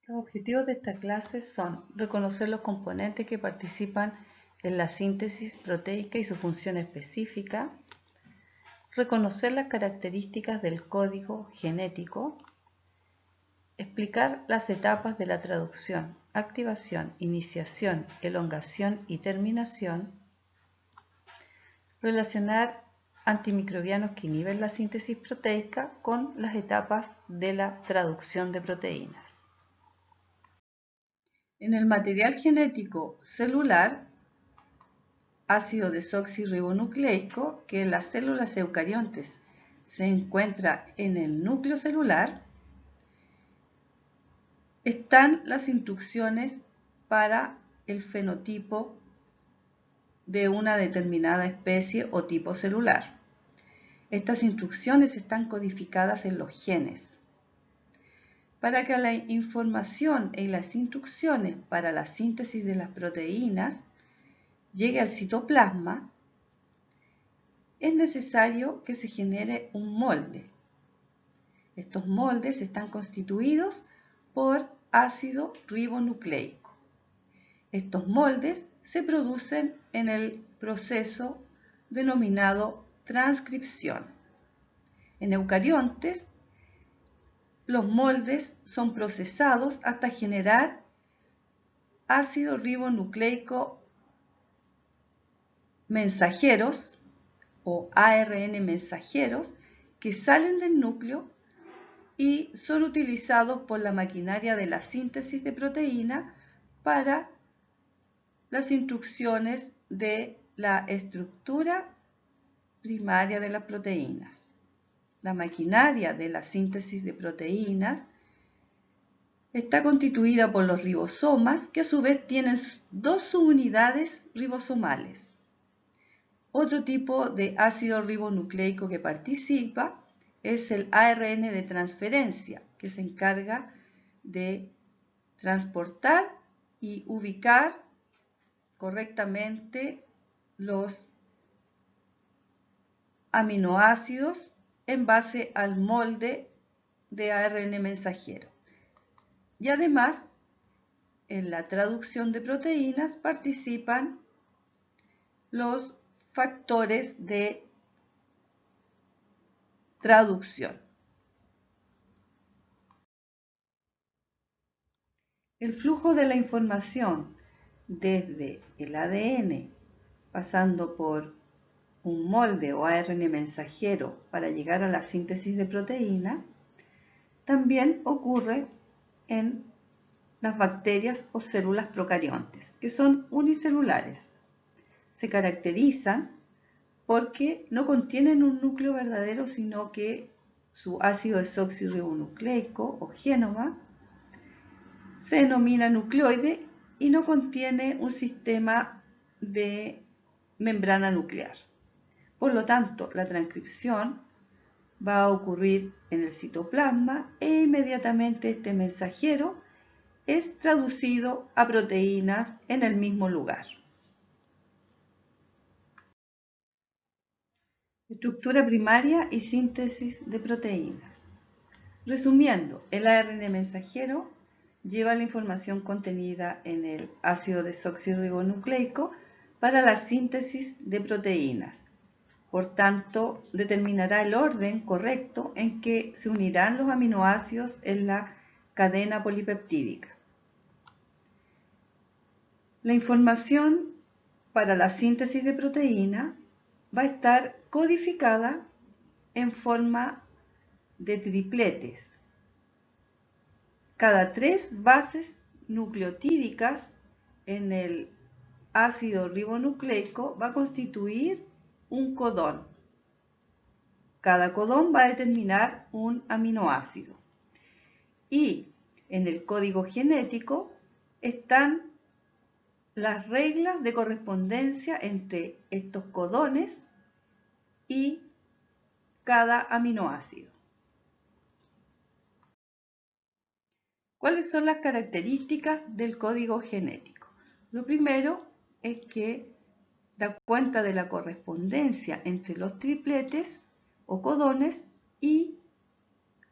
Los objetivos de esta clase son reconocer los componentes que participan en la síntesis proteica y su función específica, reconocer las características del código genético, explicar las etapas de la traducción, activación, iniciación, elongación y terminación, relacionar antimicrobianos que inhiben la síntesis proteica con las etapas de la traducción de proteínas. En el material genético celular, ácido desoxirribonucleico, que en las células eucariontes se encuentra en el núcleo celular, están las instrucciones para el fenotipo de una determinada especie o tipo celular. Estas instrucciones están codificadas en los genes. Para que la información y las instrucciones para la síntesis de las proteínas llegue al citoplasma, es necesario que se genere un molde. Estos moldes están constituidos por ácido ribonucleico. Estos moldes se producen en el proceso denominado transcripción. En eucariontes, los moldes son procesados hasta generar ácido ribonucleico mensajeros o ARN mensajeros que salen del núcleo y son utilizados por la maquinaria de la síntesis de proteína para las instrucciones de la estructura primaria de las proteínas. La maquinaria de la síntesis de proteínas está constituida por los ribosomas, que a su vez tienen dos subunidades ribosomales. Otro tipo de ácido ribonucleico que participa es el ARN de transferencia, que se encarga de transportar y ubicar correctamente los aminoácidos en base al molde de ARN mensajero. Y además, en la traducción de proteínas participan los factores de traducción. El flujo de la información desde el ADN, pasando por un molde o ARN mensajero para llegar a la síntesis de proteína, también ocurre en las bacterias o células procariontes, que son unicelulares. Se caracterizan porque no contienen un núcleo verdadero, sino que su ácido desoxirribonucleico o génoma se denomina nucleoide y no contiene un sistema de membrana nuclear. Por lo tanto, la transcripción va a ocurrir en el citoplasma e inmediatamente este mensajero es traducido a proteínas en el mismo lugar. Estructura primaria y síntesis de proteínas. Resumiendo, el ARN mensajero lleva la información contenida en el ácido desoxirribonucleico para la síntesis de proteínas. Por tanto, determinará el orden correcto en que se unirán los aminoácidos en la cadena polipeptídica. La información para la síntesis de proteína va a estar codificada en forma de tripletes. Cada 3 bases nucleotídicas en el ácido ribonucleico va a constituir un codón. Cada codón va a determinar un aminoácido. Y en el código genético están las reglas de correspondencia entre estos codones y cada aminoácido. ¿Cuáles son las características del código genético? Lo primero es que da cuenta de la correspondencia entre los tripletes o codones y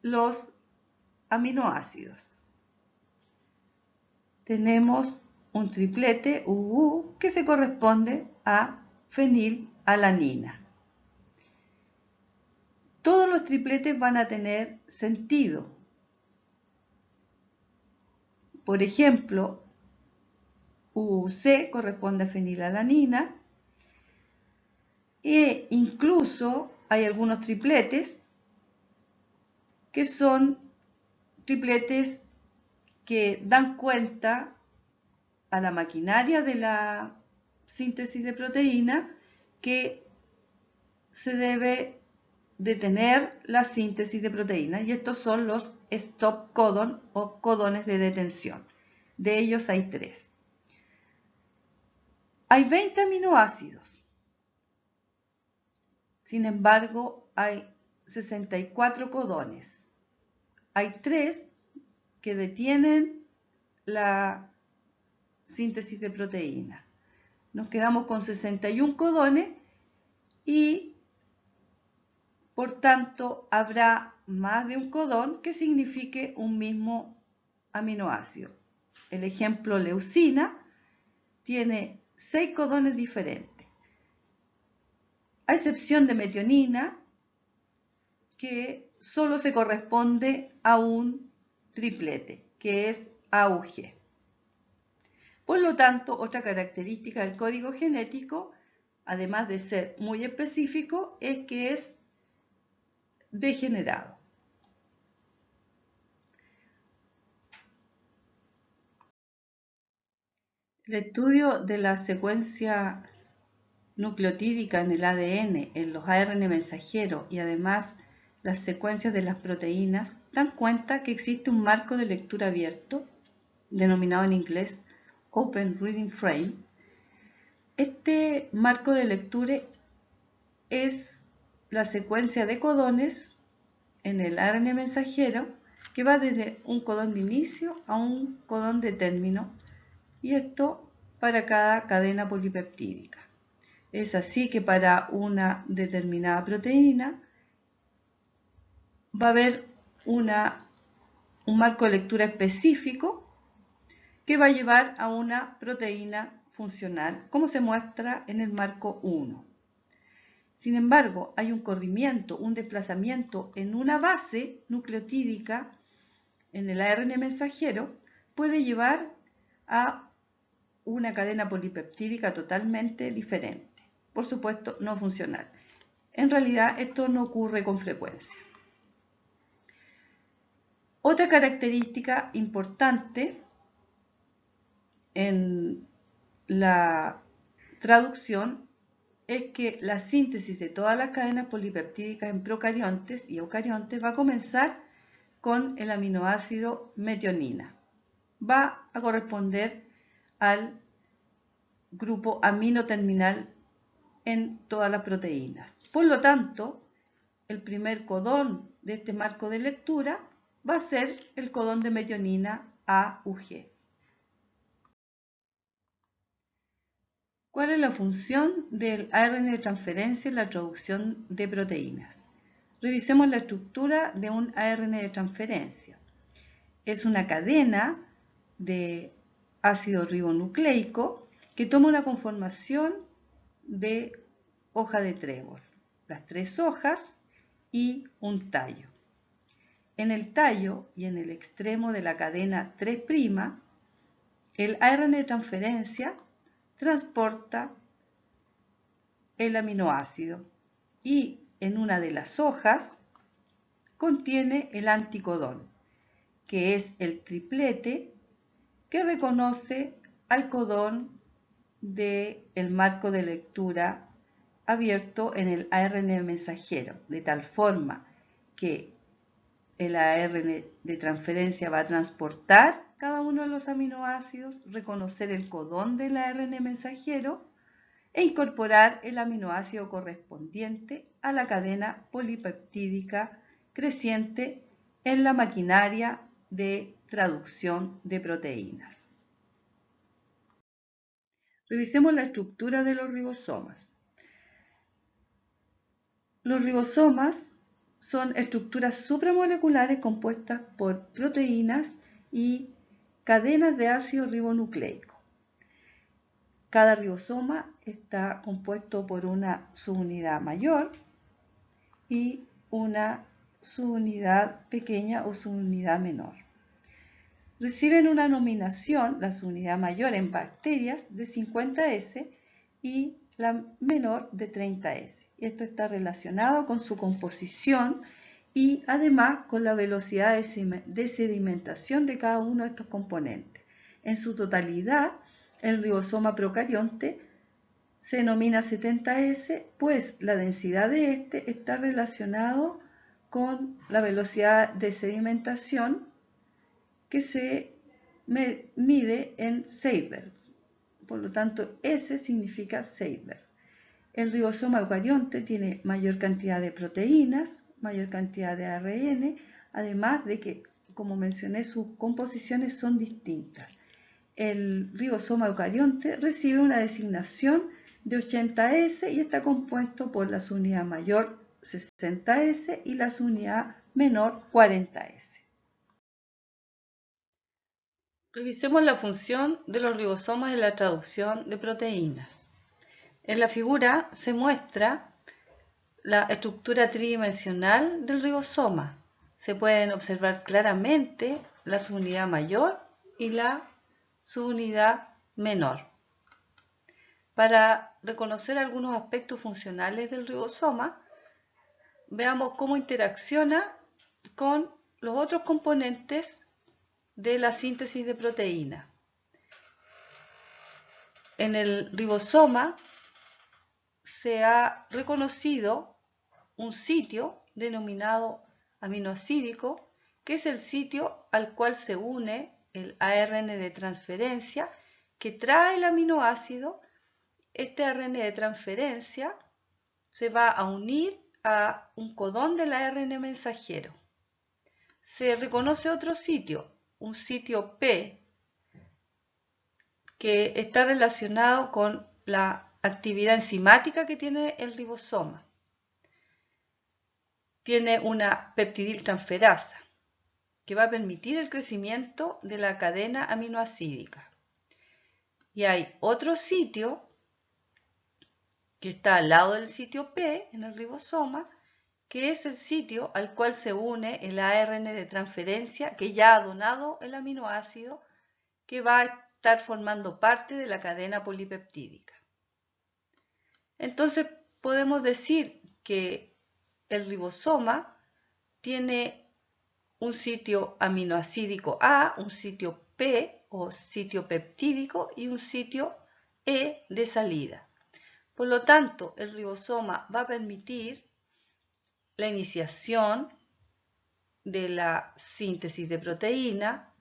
los aminoácidos. tenemos un triplete UU que se corresponde a fenilalanina. Todos los tripletes van a tener sentido. Por ejemplo, UC corresponde a fenilalanina e incluso hay algunos tripletes que son tripletes que dan cuenta a la maquinaria de la síntesis de proteína que se debe detener la síntesis de proteínas, y estos son los stop codon o codones de detención. De ellos hay 3. Hay 20 aminoácidos. Sin embargo, hay 64 codones. Hay 3 que detienen la síntesis de proteína. Nos quedamos con 61 codones y por tanto habrá más de un codón que signifique un mismo aminoácido. El ejemplo leucina tiene 6 codones diferentes, a excepción de metionina, que solo se corresponde a un triplete, que es AUG. Por lo tanto, otra característica del código genético, además de ser muy específico, es que es degenerado. El estudio de la secuencia nucleotídica en el ADN, en los ARN mensajeros y además las secuencias de las proteínas dan cuenta que existe un marco de lectura abierto, denominado en inglés Open Reading Frame. Este marco de lectura es la secuencia de codones en el ARN mensajero que va desde un codón de inicio a un codón de término, y esto para cada cadena polipeptídica. Es así que para una determinada proteína va a haber un marco de lectura específico que va a llevar a una proteína funcional, como se muestra en el marco 1. Sin embargo, hay un corrimiento, un desplazamiento en una base nucleotídica en el ARN mensajero, puede llevar a una cadena polipeptídica totalmente diferente. Por supuesto, no funcional. En realidad, esto no ocurre con frecuencia. Otra característica importante en la traducción es que la síntesis de todas las cadenas polipeptídicas en procariontes y eucariontes va a comenzar con el aminoácido metionina. Va a corresponder al grupo amino terminal en todas las proteínas. Por lo tanto, el primer codón de este marco de lectura va a ser el codón de metionina AUG. ¿Cuál es la función del ARN de transferencia en la traducción de proteínas? Revisemos la estructura de un ARN de transferencia. Es una cadena de ácido ribonucleico que toma una conformación de hoja de trébol, las 3 hojas y un tallo. En el tallo y en el extremo de la cadena 3', el ARN de transferencia transporta el aminoácido y en una de las hojas contiene el anticodón, que es el triplete que reconoce al codón del marco de lectura abierto en el ARN mensajero, de tal forma que el ARN de transferencia va a transportar cada uno de los aminoácidos, reconocer el codón del ARN mensajero e incorporar el aminoácido correspondiente a la cadena polipeptídica creciente en la maquinaria de traducción de proteínas. Revisemos la estructura de los ribosomas. Los ribosomas son estructuras supramoleculares compuestas por proteínas y cadenas de ácido ribonucleico. Cada ribosoma está compuesto por una subunidad mayor y una subunidad pequeña o subunidad menor. Reciben una nominación, la subunidad mayor en bacterias, de 50S y la menor de 30S. Esto está relacionado con su composición y además con la velocidad de sedimentación de cada uno de estos componentes. En su totalidad, el ribosoma procarionte se denomina 70S, pues la densidad de este está relacionado con la velocidad de sedimentación que se mide en Seiberg. Por lo tanto, S significa Seiberg. El ribosoma eucarionte tiene mayor cantidad de proteínas, mayor cantidad de ARN, además de que, como mencioné, sus composiciones son distintas. El ribosoma eucarionte recibe una designación de 80S y está compuesto por la subunidad mayor 60S y la subunidad menor 40S. Revisemos la función de los ribosomas en la traducción de proteínas. En la figura se muestra la estructura tridimensional del ribosoma. Se pueden observar claramente la subunidad mayor y la subunidad menor. Para reconocer algunos aspectos funcionales del ribosoma, veamos cómo interacciona con los otros componentes de la síntesis de proteína. En el ribosoma se ha reconocido un sitio denominado aminoacídico, que es el sitio al cual se une el ARN de transferencia que trae el aminoácido. Este ARN de transferencia se va a unir a un codón del ARN mensajero. Se reconoce otro sitio, un sitio P, que está relacionado con la actividad enzimática que tiene el ribosoma. Tiene una peptidiltransferasa que va a permitir el crecimiento de la cadena aminoacídica. Y hay otro sitio que está al lado del sitio P en el ribosoma, que es el sitio al cual se une el ARN de transferencia que ya ha donado el aminoácido, que va a estar formando parte de la cadena polipeptídica. Entonces podemos decir que el ribosoma tiene un sitio aminoacídico A, un sitio P o sitio peptídico y un sitio E de salida. Por lo tanto, el ribosoma va a permitir la iniciación de la síntesis de proteína,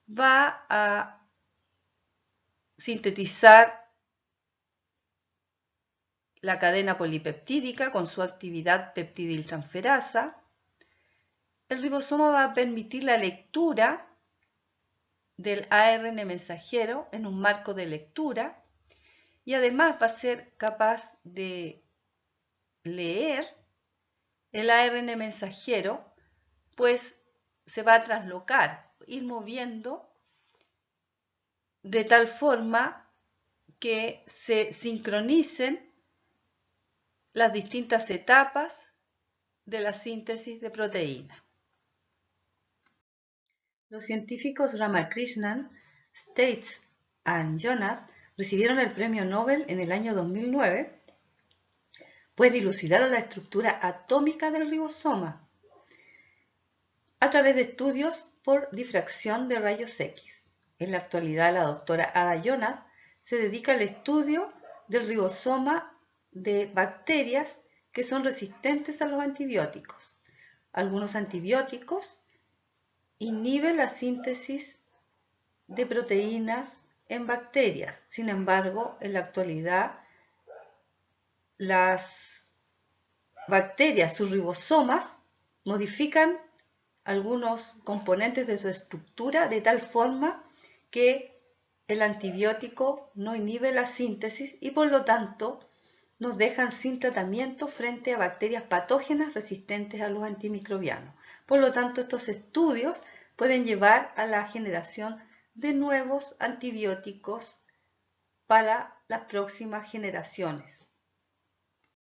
va a sintetizar la cadena polipeptídica con su actividad peptidiltransferasa. El ribosoma va a permitir la lectura del ARN mensajero en un marco de lectura y además va a ser capaz de leer el ARN mensajero, pues se va a traslocar, ir moviendo de tal forma que se sincronicen las distintas etapas de la síntesis de proteína. Los científicos Ramakrishnan, States y Jonath recibieron el premio Nobel en el año 2009, pues dilucidaron la estructura atómica del ribosoma a través de estudios por difracción de rayos X. En la actualidad, la doctora Ada Jonath se dedica al estudio del ribosoma de bacterias que son resistentes a los antibióticos. Algunos antibióticos inhiben la síntesis de proteínas en bacterias. Sin embargo, en la actualidad, las bacterias, sus ribosomas, modifican algunos componentes de su estructura de tal forma que el antibiótico no inhibe la síntesis y por lo tanto nos dejan sin tratamiento frente a bacterias patógenas resistentes a los antimicrobianos. Por lo tanto, estos estudios pueden llevar a la generación de nuevos antibióticos para las próximas generaciones.